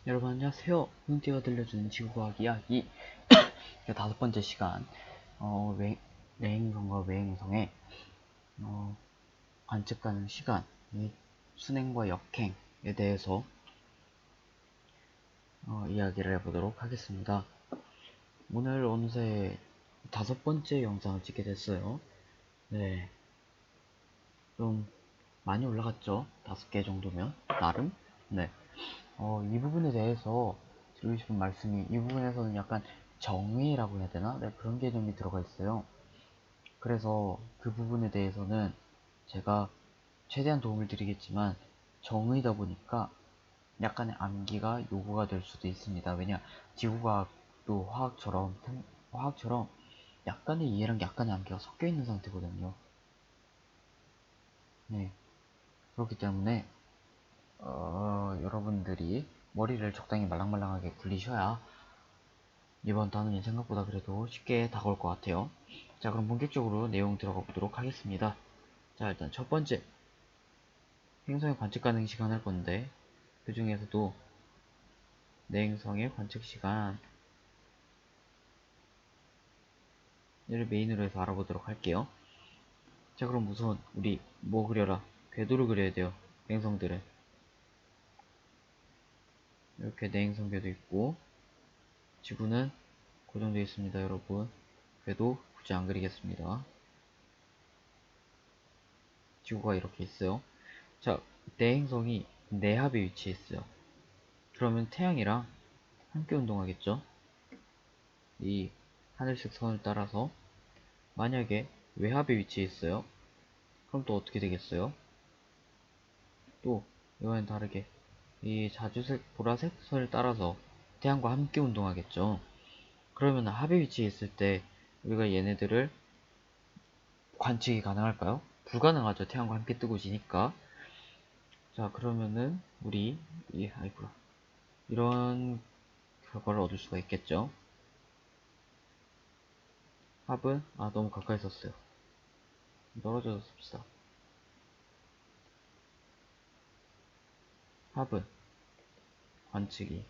여러분 안녕하세요. 훈띠가 들려주는 지구과학 이야기 5번째 시간 내행성과 외행성의 관측 가능 시간 및 순행과 역행에 대해서 이야기를 해보도록 하겠습니다. 오늘 어느새 5번째 영상을 찍게 됐어요. 네, 좀 많이 올라갔죠? 5개 정도면 나름. 네, 이 부분에 대해서 드리고 싶은 말씀이, 이 부분에서는 약간 정의라고 해야 되나? 네, 그런 개념이 들어가 있어요. 그래서 그 부분에 대해서는 제가 최대한 도움을 드리겠지만, 정의다 보니까 약간의 암기가 요구가 될 수도 있습니다. 왜냐, 지구과학도 화학처럼 약간의 이해랑 약간의 암기가 섞여 있는 상태거든요. 네, 그렇기 때문에 여러분들이 머리를 적당히 말랑말랑하게 굴리셔야 이번 단원이 생각보다 그래도 쉽게 다가올 것 같아요. 자, 그럼 본격적으로 내용 들어가 보도록 하겠습니다. 자, 일단 첫 번째, 행성의 관측 가능 시간 할 건데, 그 중에서도 내행성의 관측 시간을 메인으로 해서 알아보도록 할게요. 자, 그럼 우선 우리 뭐 그려라? 궤도를 그려야 돼요. 내행성들은 이렇게 내행성 궤도 있고, 지구는 고정되어 있습니다, 여러분. 궤도 굳이 안 그리겠습니다. 지구가 이렇게 있어요. 자, 내행성이 내합에 위치해 있어요. 그러면 태양이랑 함께 운동하겠죠? 이 하늘색 선을 따라서. 만약에 외합에 위치해 있어요. 그럼 또 어떻게 되겠어요? 또 이거는 다르게 이 자주색 보라색 선을 따라서 태양과 함께 운동하겠죠. 그러면 합에 위치해 있을 때 우리가 얘네들을 관측이 가능할까요? 불가능하죠. 태양과 함께 뜨고 지니까. 자, 그러면은 우리 아이고야, 이런 결과를 얻을 수가 있겠죠. 합은 너무 가까이 썼어요. 떨어져서 씁시다. 합은 관측이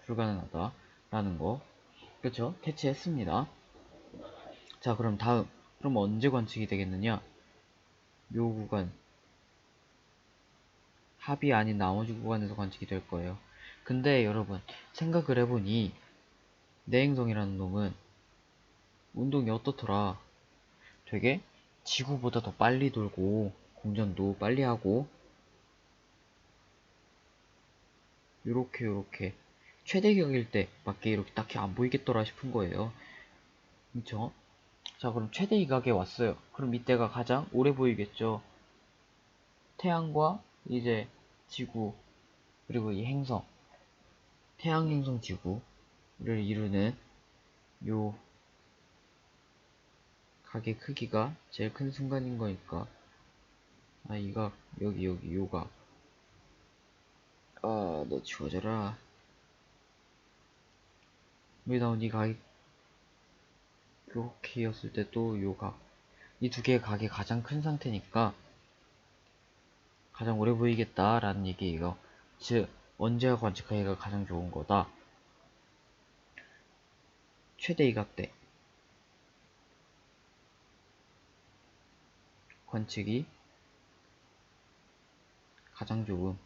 불가능하다라는 거, 그쵸? 캐치했습니다. 자, 그럼 다음, 그럼 언제 관측이 되겠느냐? 요 구간, 합이 아닌 나머지 구간에서 관측이 될 거예요. 근데 여러분, 생각을 해보니 내행성이라는 놈은 운동이 어떻더라? 되게 지구보다 더 빨리 돌고 공전도 빨리 하고 요렇게 최대격일 때 밖에 이렇게 딱히 안 보이겠더라 싶은 거예요. 그쵸? 자, 그럼 최대 이각에 왔어요. 그럼 이때가 가장 오래 보이겠죠. 태양과 이제 지구, 그리고 이 행성, 태양, 행성, 지구를 이루는 요 각의 크기가 제일 큰 순간인 거니까, 이각, 여기 요각, 너 지워져라. 여기 나온 이 각이 요렇게였을 때 또 요각, 이 두 개의 각이 가장 큰 상태니까 가장 오래 보이겠다라는 얘기예요. 즉, 언제가 관측하기가 가장 좋은 거다. 최대 이각 때 관측이 가장 좋음.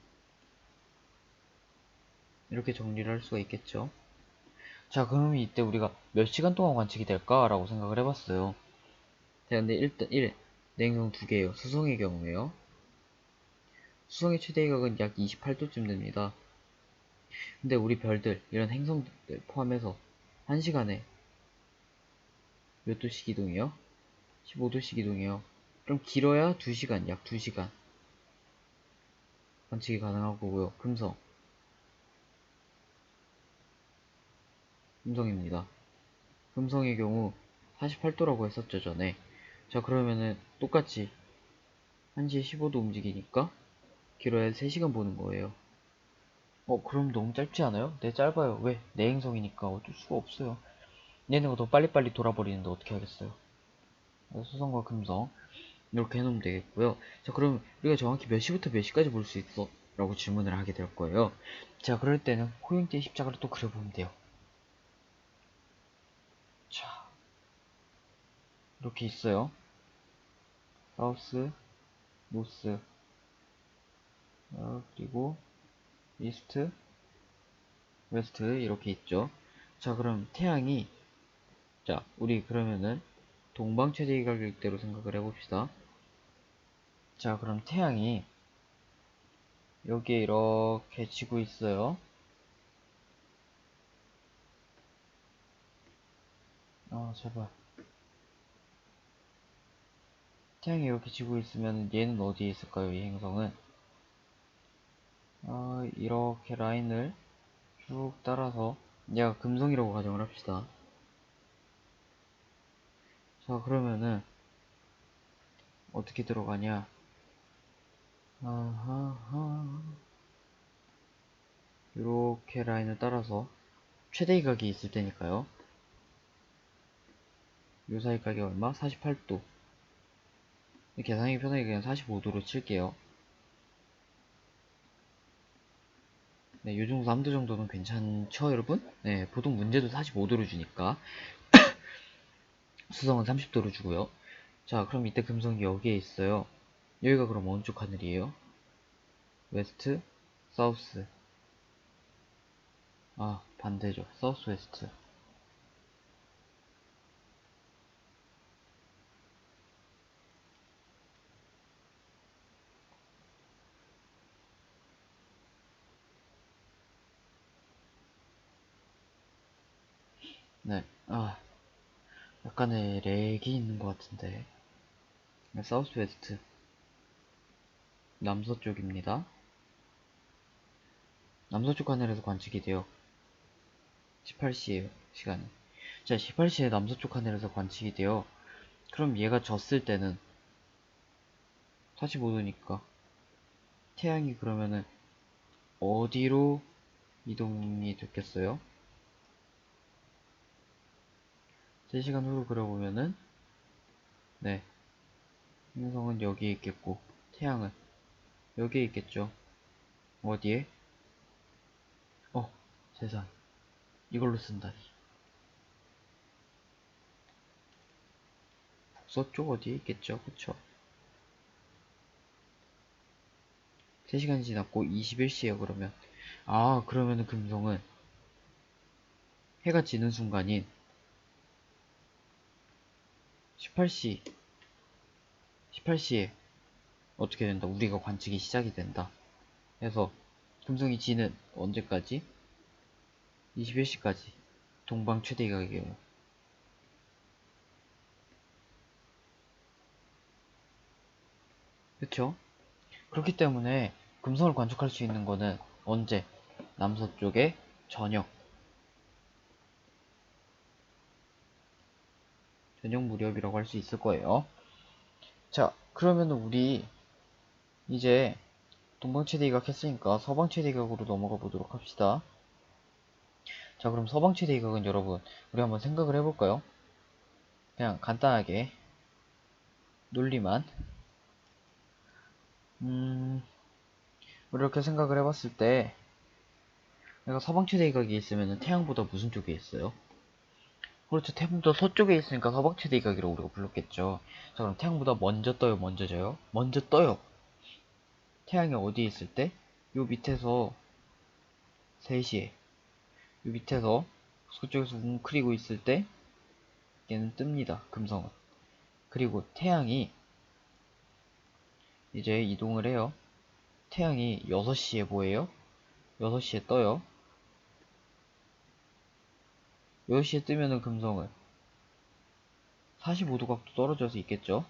이렇게 정리를 할 수가 있겠죠. 자, 그럼 이때 우리가 몇 시간 동안 관측이 될까라고 생각을 해봤어요. 자, 근데 일단 1, 냉성 2개예요. 수성의 경우에요. 수성의 최대 이각은 약 28도쯤 됩니다. 근데 우리 별들, 이런 행성들 포함해서 1시간에 몇 도씩 이동해요? 15도씩 이동해요. 그럼 길어야 2시간, 약 2시간 관측이 가능할 거고요. 금성입니다. 금성의 경우 48도라고 했었죠, 전에. 자, 그러면은 똑같이 1시에 15도 움직이니까 길어야 3시간 보는 거예요. 그럼 너무 짧지 않아요? 네, 짧아요. 왜? 내행성이니까 어쩔 수가 없어요. 얘네가 더 빨리빨리 돌아버리는데 어떻게 하겠어요? 수성과 금성 이렇게 해놓으면 되겠고요. 자, 그럼 우리가 정확히 몇 시부터 몇 시까지 볼 수 있어? 라고 질문을 하게 될 거예요. 자, 그럴 때는 호용대의 십자가를 또 그려보면 돼요. 자, 이렇게 있어요. 사우스, 노스, 그리고 이스트, 웨스트 이렇게 있죠. 자, 그럼 태양이, 자, 우리 그러면은 동방 최대각일대로 생각을 해봅시다. 자, 그럼 태양이 여기에 이렇게 지고 있어요. 제발. 태양이 이렇게 지고 있으면 얘는 어디에 있을까요? 이 행성은 이렇게 라인을 쭉 따라서 얘가 금성이라고 가정을 합시다. 자, 그러면은 어떻게 들어가냐? 아하하. 이렇게 라인을 따라서 최대의 각이 있을 테니까요. 요 사이 각이 얼마? 48도. 계산하기 편하게 그냥 45도로 칠게요. 네, 요정도 3도 정도는 괜찮죠, 여러분? 네, 보통 문제도 45도로 주니까. 수성은 30도로 주고요. 자, 그럼 이때 금성이 여기에 있어요. 여기가 그럼 어느 쪽 하늘이에요? 웨스트, 사우스. 반대죠. 사우스 웨스트. 네, 약간의 렉이 있는 것 같은데. 네, 사우스 웨스트. 남서쪽입니다. 남서쪽 하늘에서 관측이 돼요. 18시에요, 시간이. 자, 18시에 남서쪽 하늘에서 관측이 돼요. 그럼 얘가 졌을 때는 45도니까 태양이 그러면은 어디로 이동이 됐겠어요? 3시간 후로 그려보면은 네, 행성은 여기에 있겠고 태양은 여기에 있겠죠. 어디에? 세상, 이걸로 쓴다니. 북서쪽 어디에 있겠죠, 그쵸? 3시간이 지났고 21시에요 그러면. 그러면은 금성은 해가 지는 순간인 18시 18시에 어떻게 된다? 우리가 관측이 시작이 된다. 그래서 금성이 지는 언제까지? 21시까지 동방 최대 가격이에요. 그쵸? 그렇기 때문에 금성을 관측할 수 있는 거는 언제? 남서쪽에 저녁 무렵이라고 할 수 있을 거예요. 자, 그러면 우리 이제 동방 최대이각 했으니까 서방 최대이각으로 넘어가 보도록 합시다. 자, 그럼 서방 최대이각은 여러분 우리 한번 생각을 해볼까요? 그냥 간단하게 논리만 이렇게 생각을 해봤을 때 내가 서방 최대이각이 있으면 태양보다 무슨 쪽에 있어요? 그렇죠. 태양보다 서쪽에 있으니까 서방 최대이각이라고 우리가 불렀겠죠. 자, 그럼 태양보다 먼저 떠요, 먼저 져요? 먼저 떠요. 태양이 어디에 있을 때? 요 밑에서 3시에 요 밑에서 서쪽에서 웅크리고 있을 때 얘는 뜹니다. 금성은. 그리고 태양이 이제 이동을 해요. 태양이 6시에 뭐예요? 6시에 떠요. 6시에 뜨면은 금성은 45도 각도 떨어져서 있겠죠?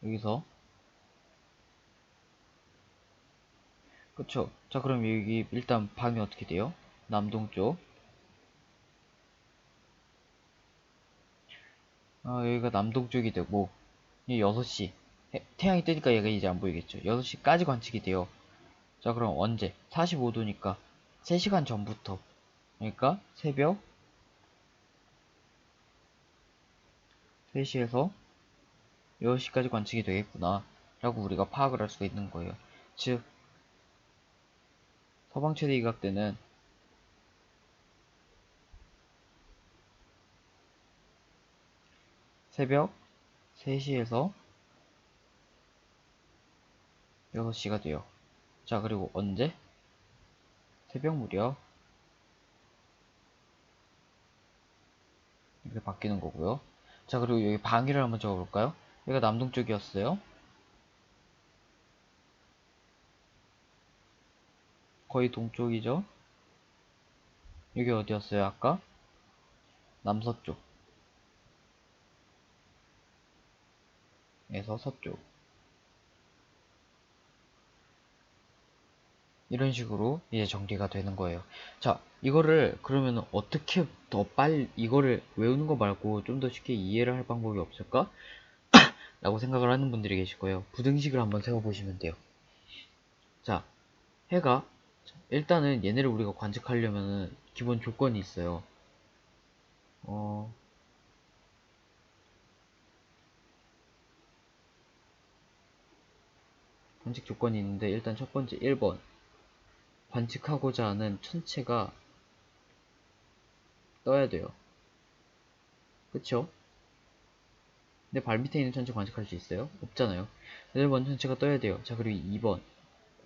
여기서. 그쵸? 자, 그럼 여기 일단 방이 어떻게 돼요? 남동쪽. 여기가 남동쪽이 되고, 이 6시. 태양이 뜨니까 얘가 이제 안 보이겠죠? 6시까지 관측이 돼요. 자, 그럼 언제? 45도니까 3시간 전부터. 그러니까 새벽 3시에서 6시까지 관측이 되겠구나. 라고 우리가 파악을 할 수가 있는 거예요. 즉 서방 최대 이각대는 새벽 3시에서 6시가 돼요. 자, 그리고 언제? 새벽 무렵 이렇게 바뀌는 거고요. 자, 그리고 여기 방위를 한번 적어볼까요? 여기가 남동쪽이었어요. 거의 동쪽이죠. 여기 어디였어요 아까? 남서쪽에서 서쪽. 이런 식으로 이제 전개가 되는 거예요. 자, 이거를 그러면 어떻게 더 빨리 이거를 외우는 거 말고 좀 더 쉽게 이해를 할 방법이 없을까? 라고 생각을 하는 분들이 계실 거예요. 부등식을 한번 세워보시면 돼요. 자, 해가 일단은 얘네를 우리가 관측하려면은 기본 조건이 있어요. 관측 조건이 있는데 일단 첫 번째 1번 관측하고자 하는 천체가 떠야 돼요. 그쵸? 내 발 밑에 있는 천체 관측할 수 있어요? 없잖아요. 1번 천체가 떠야 돼요. 자, 그리고 2번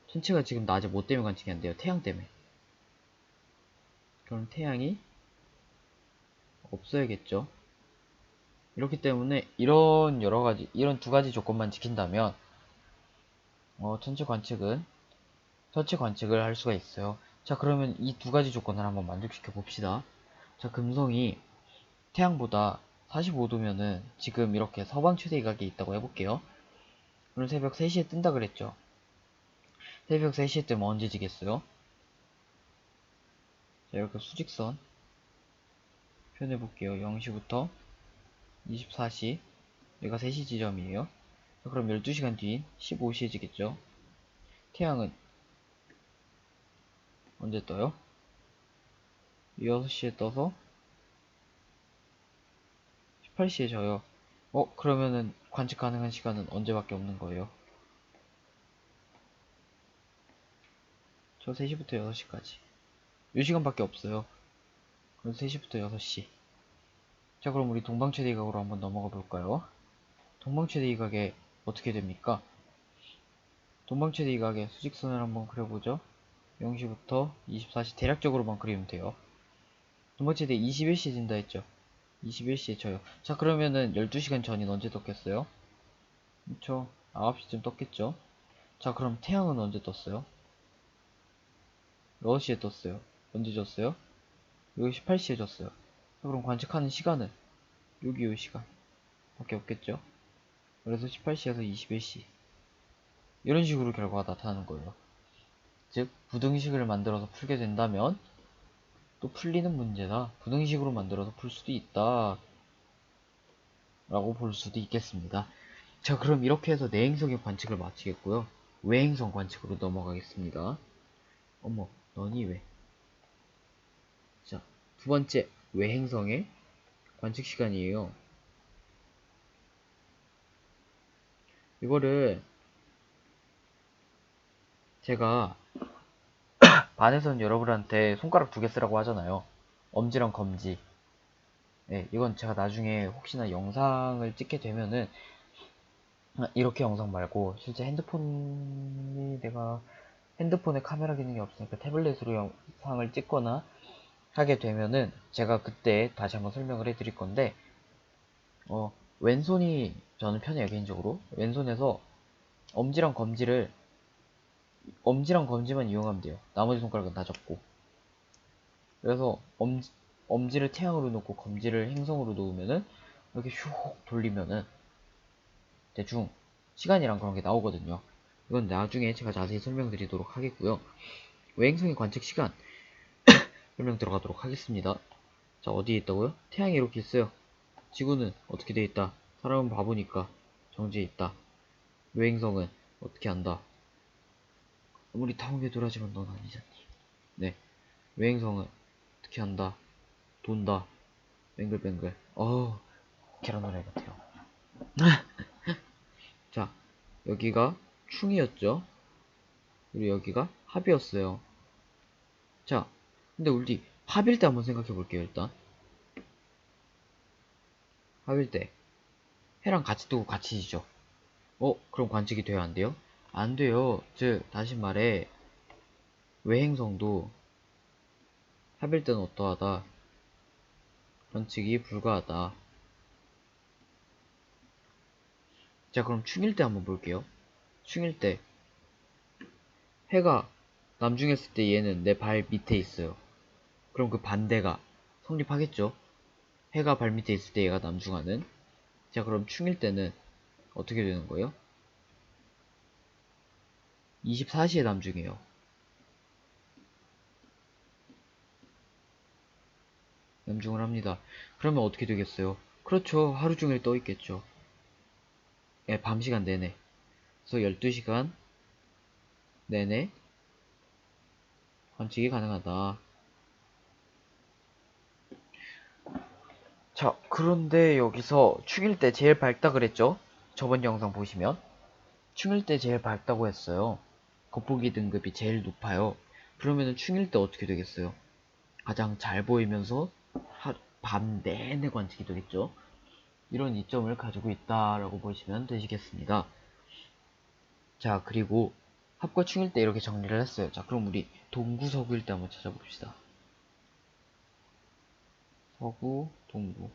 천체가 지금 낮에 뭐 때문에 관측이 안 돼요? 태양 때문에. 그럼 태양이 없어야겠죠. 이렇기 때문에 이런 여러가지 이런 두 가지 조건만 지킨다면 천체 관측을 할 수가 있어요. 자, 그러면 이 두 가지 조건을 한번 만족시켜 봅시다. 자, 금성이 태양보다 45도면은 지금 이렇게 서방 최대 이각에 있다고 해볼게요. 그럼 새벽 3시에 뜬다 그랬죠. 새벽 3시에 뜨면 언제 지겠어요? 자, 이렇게 수직선 표현해볼게요. 0시부터 24시, 여기가 3시 지점이에요. 자, 그럼 12시간 뒤인 15시에 지겠죠. 태양은 언제 떠요? 6시에 떠서 18시에 져요. 그러면은 관측 가능한 시간은 언제밖에 없는 거예요? 저 3시부터 6시까지. 요 시간밖에 없어요. 그럼 3시부터 6시. 자, 그럼 우리 동방최대 이각으로 한번 넘어가 볼까요? 동방최대 이각에 어떻게 됩니까? 동방최대 이각의 수직선을 한번 그려보죠. 0시부터 24시 대략적으로만 그리면 돼요. 동방최대 21시에 진다 했죠. 21시에 져요. 자, 그러면은 12시간 전인 언제 떴겠어요? 그쵸. 9시쯤 떴겠죠. 자, 그럼 태양은 언제 떴어요? 6시에 떴어요. 언제 졌어요? 여기 18시에 졌어요. 자, 그럼 관측하는 시간은 여기 요 시간 밖에 없겠죠. 그래서 18시에서 21시 이런 식으로 결과가 나타나는 거예요. 즉 부등식을 만들어서 풀게 된다면 또 풀리는 문제다. 부등식으로 만들어서 풀 수도 있다 라고 볼 수도 있겠습니다. 자, 그럼 이렇게 해서 내행성의 관측을 마치겠고요. 외행성 관측으로 넘어가겠습니다. 어머, 너니 왜? 자, 두 번째 외행성의 관측 시간이에요. 이거를 제가 반에서는 여러분한테 손가락 2개 쓰라고 하잖아요. 엄지랑 검지. 네, 이건 제가 나중에 혹시나 영상을 찍게 되면은 이렇게 영상 말고 실제 내가 핸드폰에 카메라 기능이 없으니까 태블릿으로 영상을 찍거나 하게 되면은 제가 그때 다시 한번 설명을 해드릴 건데 왼손이 저는 편해요. 개인적으로 왼손에서 엄지랑 검지만 이용하면 돼요. 나머지 손가락은 다 접고. 그래서 엄지를 태양으로 놓고 검지를 행성으로 놓으면은 이렇게 슉 돌리면은 대충 시간이랑 그런 게 나오거든요. 이건 나중에 제가 자세히 설명드리도록 하겠고요. 외행성의 관측 시간 설명 들어가도록 하겠습니다. 자, 어디에 있다고요? 태양이 이렇게 있어요. 지구는 어떻게 돼 있다? 사람은 바보니까 정지해 있다. 외행성은 어떻게 한다? 아무리 탐험에 돌아지만 넌 아니잖니. 네, 외행성은 어떻게 한다? 돈다. 뱅글뱅글. 계란 후라이 같아요. 자, 여기가 충이었죠. 그리고 여기가 합이었어요. 자, 근데 우리 합일 때 한번 생각해 볼게요, 일단. 합일 때. 해랑 같이 두고 같이 지죠. 그럼 관측이 돼요, 안 돼요? 안 돼요. 즉, 다시 말해, 외행성도 합일 때는 어떠하다. 관측이 불가하다. 자, 그럼 충일 때 한번 볼게요. 충일 때, 해가 남중했을 때 얘는 내 발 밑에 있어요. 그럼 그 반대가 성립하겠죠? 해가 발 밑에 있을 때 얘가 남중하는. 자, 그럼 충일 때는 어떻게 되는 거예요? 24시에 남중해요. 남중을 합니다. 그러면 어떻게 되겠어요? 그렇죠. 하루 종일 떠 있겠죠. 예, 밤 시간 내내. 그래서 12시간 내내 관측이 가능하다. 자, 그런데 여기서 충일 때 제일 밝다 그랬죠? 저번 영상 보시면 충일 때 제일 밝다고 했어요. 겉보기 등급이 제일 높아요. 그러면은 충일 때 어떻게 되겠어요? 가장 잘 보이면서 밤 내내 관측이 되겠죠? 이런 이점을 가지고 있다라고 보시면 되시겠습니다. 자, 그리고 합과 충일 때 이렇게 정리를 했어요. 자, 그럼 우리 동구 서구일 때 한번 찾아봅시다. 서구, 동구.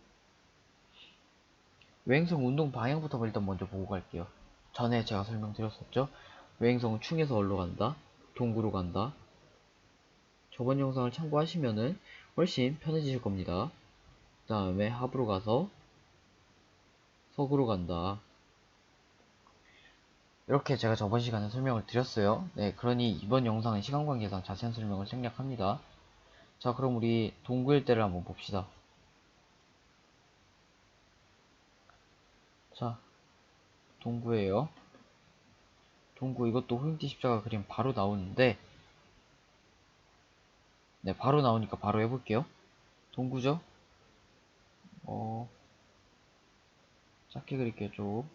외행성 운동 방향부터 일단 먼저 보고 갈게요. 전에 제가 설명드렸었죠? 외행성은 충에서 어디로 간다? 동구로 간다. 저번 영상을 참고하시면은 훨씬 편해지실 겁니다. 그 다음에 합으로 가서 서구로 간다. 이렇게 제가 저번 시간에 설명을 드렸어요. 네, 그러니 이번 영상은 시간 관계상 자세한 설명을 생략합니다. 자, 그럼 우리 동구일 때를 한번 봅시다. 자, 동구예요. 동구 이것도 호잉띠 십자가 그림 바로 나오는데, 네, 바로 나오니까 바로 해볼게요. 동구죠? 작게 그릴게요, 좀.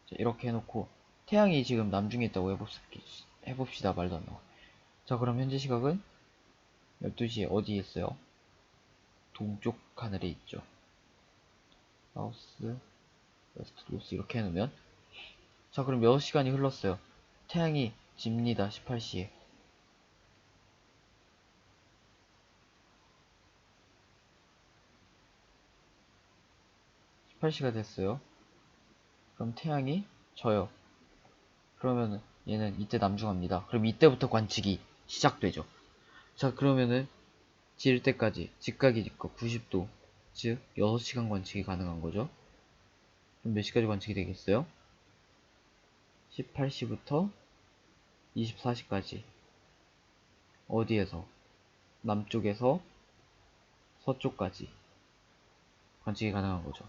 자, 이렇게 해놓고 태양이 지금 남중에 있다고 해봅시다. 말도 안 나와. 자, 그럼 현재 시각은 12시에 어디에 있어요? 동쪽 하늘에 있죠. 사우스, 웨스트, 노스 이렇게 해놓으면, 자, 그럼 6시간이 흘렀어요. 태양이 집니다. 18시에. 18시가 됐어요. 그럼 태양이 져요. 그러면은 얘는 이때 남중합니다. 그럼 이때부터 관측이 시작되죠. 자, 그러면은 질 때까지 직각이니까 90도, 즉 6시간 관측이 가능한 거죠. 그럼 몇 시까지 관측이 되겠어요? 18시부터 24시까지. 어디에서? 남쪽에서 서쪽까지 관측이 가능한 거죠.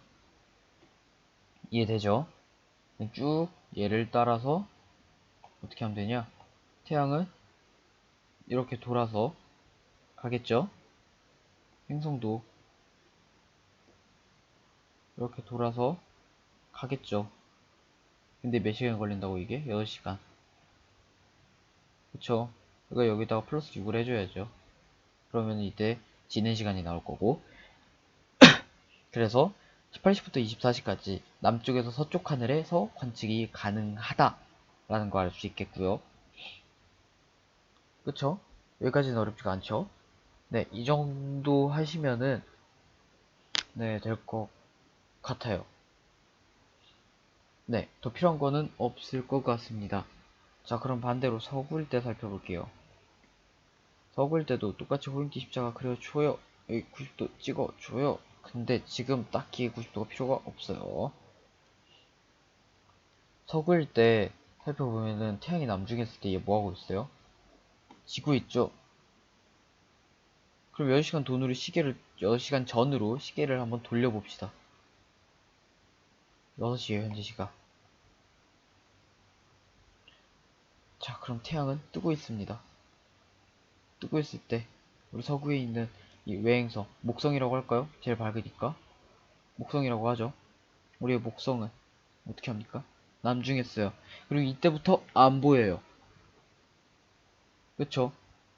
이해되죠? 쭉 얘를 따라서 어떻게 하면 되냐? 태양은 이렇게 돌아서 가겠죠? 행성도 이렇게 돌아서 가겠죠. 근데 몇 시간 걸린다고 이게? 8시간. 그쵸? 이거 여기다가 플러스 6을 해줘야죠. 그러면 이때 지는 시간이 나올 거고. 그래서 18시부터 24시까지 남쪽에서 서쪽 하늘에서 관측이 가능하다 라는 거 알 수 있겠고요. 그쵸? 여기까지는 어렵지가 않죠? 네, 이 정도 하시면은 네, 될 것 같아요. 네, 더 필요한 거는 없을 것 같습니다. 자, 그럼 반대로 서구일 때 살펴볼게요. 서구일 때도 똑같이 호잉기 십자가 그려줘요. 여기 90도 찍어줘요. 근데 지금 딱히 90도가 필요가 없어요. 서구일 때 살펴보면은 태양이 남중했을 때 얘 뭐하고 있어요? 지고 있죠? 그럼 6시간 돈으로 6시간 전으로 시계를 한번 돌려봅시다. 6시에요, 현재 시각. 자, 그럼 태양은 뜨고 있습니다. 뜨고 있을 때 우리 서구에 있는 이 외행성 목성이라고 할까요? 제일 밝으니까 목성이라고 하죠. 우리의 목성은 어떻게 합니까? 남중했어요. 그리고 이때부터 안 보여요. 그쵸?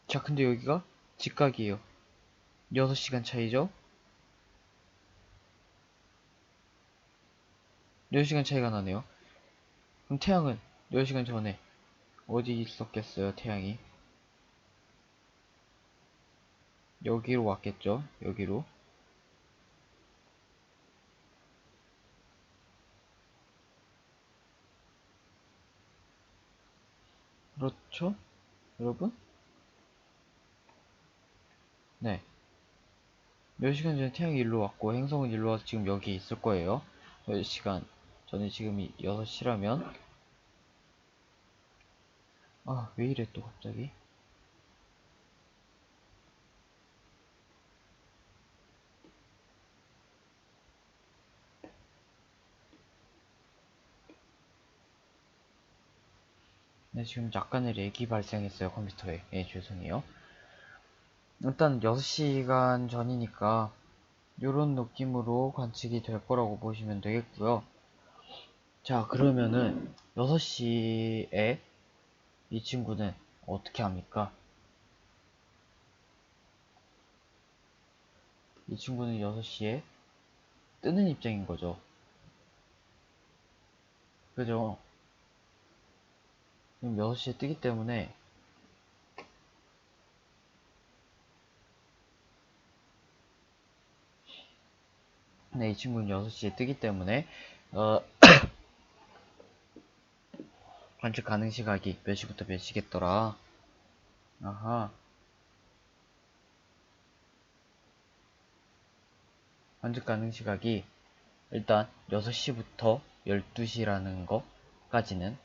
자, 근데 여기가 직각이에요. 6시간 차이죠? 6시간 차이가 나네요. 그럼 태양은 10시간 전에 어디 있었겠어요, 태양이? 여기로 왔겠죠? 여기로. 그렇죠? 여러분? 네. 10시간 전에 태양이 일로 왔고 행성은 일로 와서 지금 여기 있을 거예요. 10시간 전에 지금이 6시라면 아, 왜 이래 또 갑자기? 네, 지금 약간의 렉이 발생했어요, 컴퓨터에. 예, 죄송해요. 일단 6시간 전이니까 요런 느낌으로 관측이 될 거라고 보시면 되겠고요. 자, 그러면은 6시에 이 친구는 어떻게 합니까? 이 친구는 6시에 뜨는 입장인 거죠. 그죠? 지금 6시에 뜨기 때문에 네, 이 친구는 6시에 뜨기 때문에 관측 가능 시각이 몇 시부터 몇 시겠더라. 아하. 관측 가능 시각이 일단 6시부터 12시라는 거까지는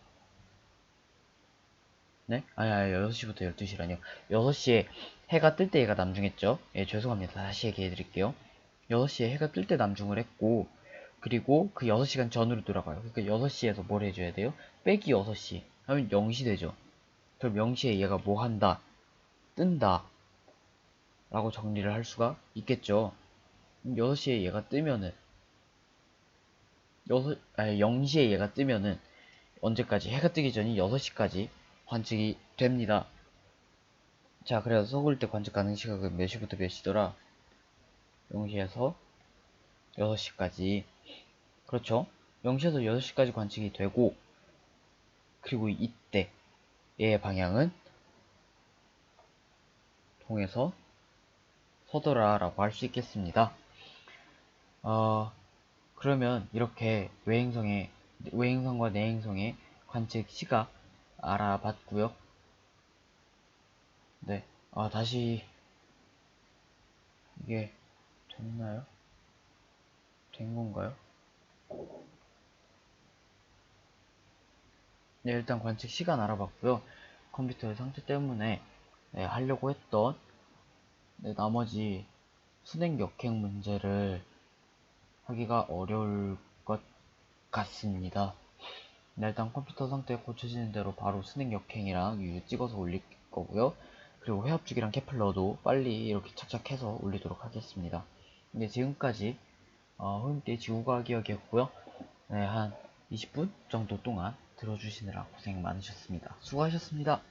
네? 아니 6시부터 12시라니요. 6시에 해가 뜰 때 얘가 남중했죠. 예, 죄송합니다. 다시 얘기해 드릴게요. 6시에 해가 뜰 때 남중을 했고 그리고 그 6시간 전으로 돌아가요. 그러니까 6시에서 뭘 해줘야 돼요? 빼기 6시 하면 0시 되죠. 그럼 0시에 얘가 뭐 한다? 뜬다 라고 정리를 할 수가 있겠죠. 6시에 얘가 뜨면은 0시에 얘가 뜨면은 언제까지? 해가 뜨기 전인 6시까지 관측이 됩니다. 자, 그래서 서울 때 관측 가능 시각은 몇 시부터 몇 시더라? 0시에서 6시까지. 그렇죠? 0시에서 6시까지 관측이 되고, 그리고 이때 얘의 방향은 통해서 서더라라고 할 수 있겠습니다. 그러면 이렇게 외행성과 내행성의 관측 시각 알아봤고요. 네, 다시 이게 됐나요? 된 건가요? 네, 일단 관측 시간 알아봤고요. 컴퓨터의 상태 때문에 네, 하려고 했던 나머지 수냉 역행 문제를 하기가 어려울 것 같습니다. 네, 일단 컴퓨터 상태 고쳐지는 대로 바로 수냉 역행이랑 유유 찍어서 올릴 거고요. 그리고 회합주기랑 케플러도 빨리 이렇게 착착 해서 올리도록 하겠습니다. 네, 지금까지 호용띠 지구과학이었고요. 네, 한 20분 정도 동안 들어주시느라 고생 많으셨습니다. 수고하셨습니다.